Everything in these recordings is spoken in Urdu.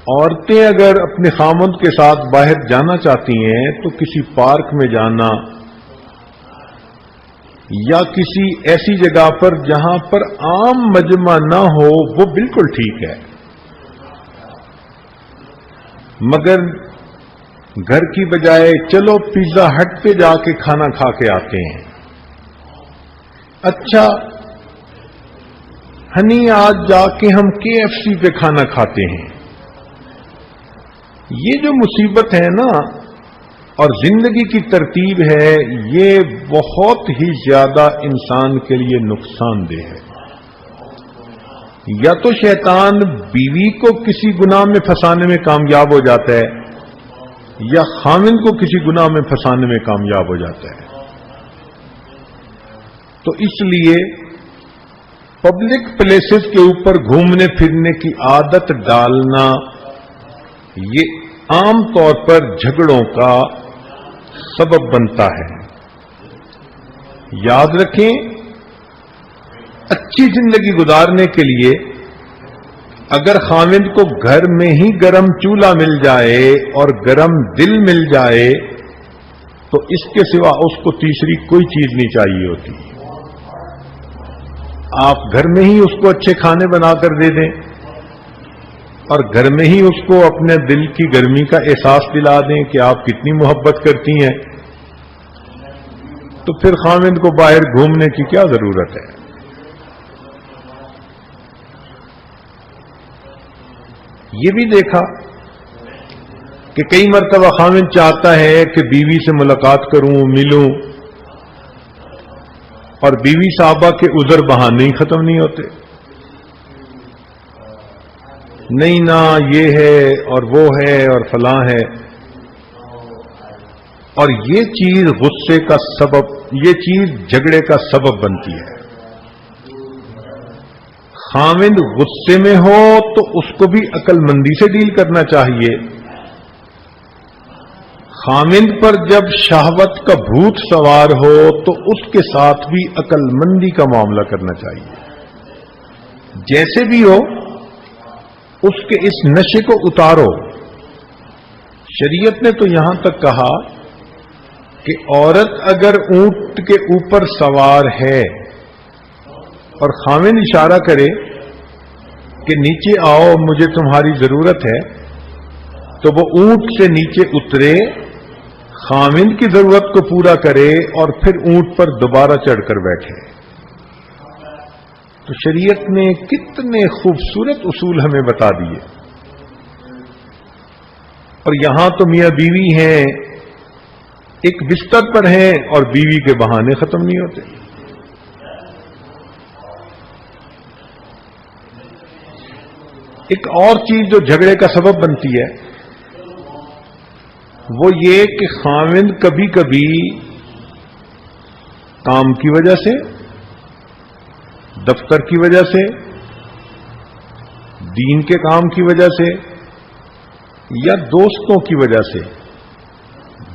عورتیں اگر اپنے خامند کے ساتھ باہر جانا چاہتی ہیں تو کسی پارک میں جانا یا کسی ایسی جگہ پر جہاں پر عام مجمع نہ ہو وہ بالکل ٹھیک ہے، مگر گھر کی بجائے چلو پیزا ہٹ پہ جا کے کھانا کھا کے آتے ہیں، اچھا ہنی آج جا کے ہم KFC پہ کھانا کھاتے ہیں، یہ جو مصیبت ہے نا اور زندگی کی ترتیب ہے، یہ بہت ہی زیادہ انسان کے لیے نقصان دہ ہے۔ یا تو شیطان بیوی کو کسی گناہ میں پھنسانے میں کامیاب ہو جاتا ہے یا خامند کو کسی گناہ میں پھنسانے میں کامیاب ہو جاتا ہے۔ تو اس لیے پبلک پلیسز کے اوپر گھومنے پھرنے کی عادت ڈالنا یہ عام طور پر جھگڑوں کا سبب بنتا ہے۔ یاد رکھیں، اچھی زندگی گزارنے کے لیے اگر خامند کو گھر میں ہی گرم چولہا مل جائے اور گرم دل مل جائے تو اس کے سوا اس کو تیسری کوئی چیز نہیں چاہیے ہوتی۔ آپ گھر میں ہی اس کو اچھے کھانے بنا کر دے دیں اور گھر میں ہی اس کو اپنے دل کی گرمی کا احساس دلا دیں کہ آپ کتنی محبت کرتی ہیں، تو پھر خامند کو باہر گھومنے کی کیا ضرورت ہے؟ یہ بھی دیکھا کہ کئی مرتبہ خامند چاہتا ہے کہ بیوی سے ملاقات کروں، ملوں، اور بیوی صاحبہ کے عذر بہانے ہی ختم نہیں ہوتے، نہیں نا یہ ہے اور وہ ہے اور فلاں ہے، اور یہ چیز غصے کا سبب، یہ چیز جھگڑے کا سبب بنتی ہے۔ خامند غصے میں ہو تو اس کو بھی عقل مندی سے ڈیل کرنا چاہیے۔ خامند پر جب شہوت کا بھوت سوار ہو تو اس کے ساتھ بھی عقل مندی کا معاملہ کرنا چاہیے۔ جیسے بھی ہو اس کے اس نشے کو اتارو۔ شریعت نے تو یہاں تک کہا کہ عورت اگر اونٹ کے اوپر سوار ہے اور خامند اشارہ کرے کہ نیچے آؤ مجھے تمہاری ضرورت ہے، تو وہ اونٹ سے نیچے اترے، خامند کی ضرورت کو پورا کرے اور پھر اونٹ پر دوبارہ چڑھ کر بیٹھے۔ تو شریعت نے کتنے خوبصورت اصول ہمیں بتا دیے، اور یہاں تو میاں بیوی ہیں، ایک بستر پر ہیں اور بیوی کے بہانے ختم نہیں ہوتے۔ ایک اور چیز جو جھگڑے کا سبب بنتی ہے وہ یہ کہ خامند کبھی کبھی کام کی وجہ سے، دفتر کی وجہ سے، دین کے کام کی وجہ سے یا دوستوں کی وجہ سے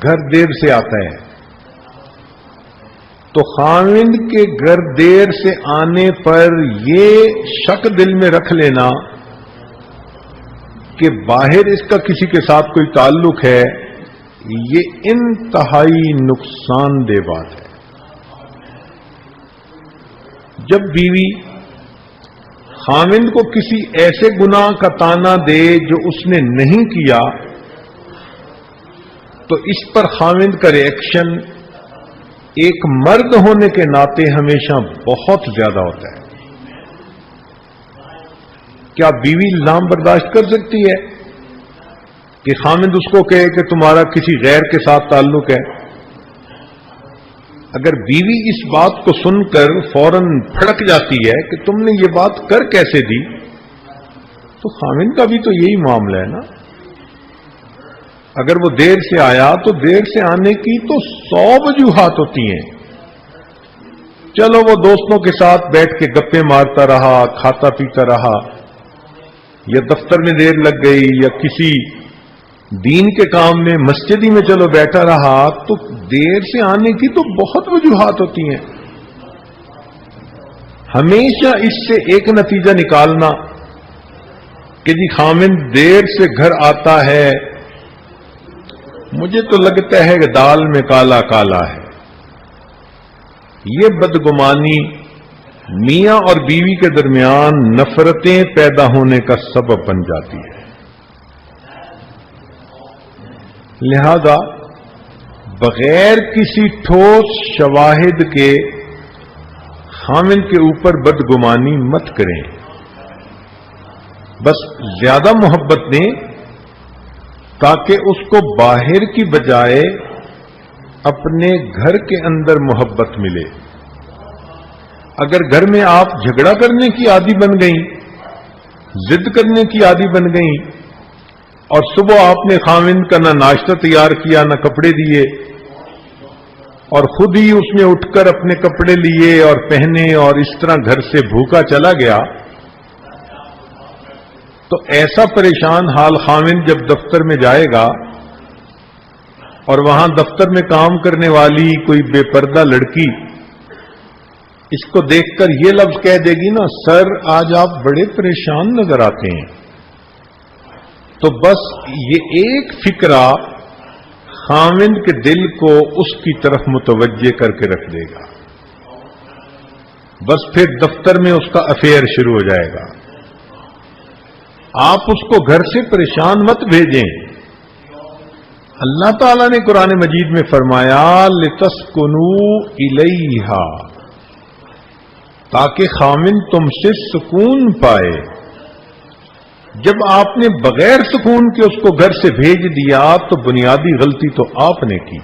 گھر دیر سے آتا ہے، تو خامند کے گھر دیر سے آنے پر یہ شک دل میں رکھ لینا کہ باہر اس کا کسی کے ساتھ کوئی تعلق ہے، یہ انتہائی نقصان دہ بات ہے۔ جب بیوی خامند کو کسی ایسے گناہ کا طعنہ دے جو اس نے نہیں کیا تو اس پر خامند کا ری ایکشن ایک مرد ہونے کے ناطے ہمیشہ بہت زیادہ ہوتا ہے۔ کیا بیوی الزام برداشت کر سکتی ہے کہ خامند اس کو کہے کہ تمہارا کسی غیر کے ساتھ تعلق ہے؟ اگر بیوی اس بات کو سن کر فوراً پھڑک جاتی ہے کہ تم نے یہ بات کر کیسے دی، تو خامند کا بھی تو یہی معاملہ ہے نا۔ اگر وہ دیر سے آیا تو دیر سے آنے کی تو 100 وجوہات ہوتی ہیں۔ چلو وہ دوستوں کے ساتھ بیٹھ کے گپے مارتا رہا، کھاتا پیتا رہا، یا دفتر میں دیر لگ گئی، یا کسی دین کے کام میں مسجد ہی میں چلو بیٹھا رہا، تو دیر سے آنے کی تو بہت وجوہات ہوتی ہیں۔ ہمیشہ اس سے ایک نتیجہ نکالنا کہ جی خامند دیر سے گھر آتا ہے، مجھے تو لگتا ہے کہ دال میں کالا کالا ہے، یہ بدگمانی میاں اور بیوی کے درمیان نفرتیں پیدا ہونے کا سبب بن جاتی ہے۔ لہذا بغیر کسی ٹھوس شواہد کے خامند کے اوپر بدگمانی مت کریں، بس زیادہ محبت دیں تاکہ اس کو باہر کی بجائے اپنے گھر کے اندر محبت ملے۔ اگر گھر میں آپ جھگڑا کرنے کی عادی بن گئیں، ضد کرنے کی عادی بن گئیں، اور صبح آپ نے خامند کا نہ ناشتہ تیار کیا نہ کپڑے دیے، اور خود ہی اس نے اٹھ کر اپنے کپڑے لیے اور پہنے اور اس طرح گھر سے بھوکا چلا گیا، تو ایسا پریشان حال خامند جب دفتر میں جائے گا اور وہاں دفتر میں کام کرنے والی کوئی بے پردہ لڑکی اس کو دیکھ کر یہ لفظ کہہ دے گی نا، سر آج آپ بڑے پریشان نظر آتے ہیں، تو بس یہ ایک فکرہ خامند کے دل کو اس کی طرف متوجہ کر کے رکھ دے گا، بس پھر دفتر میں اس کا افیئر شروع ہو جائے گا۔ آپ اس کو گھر سے پریشان مت بھیجیں۔ اللہ تعالیٰ نے قرآن مجید میں فرمایا لِتَسْكُنُوا إِلَيْهَا، تاکہ خامند تم سے سکون پائے۔ جب آپ نے بغیر سکون کے اس کو گھر سے بھیج دیا تو بنیادی غلطی تو آپ نے کی۔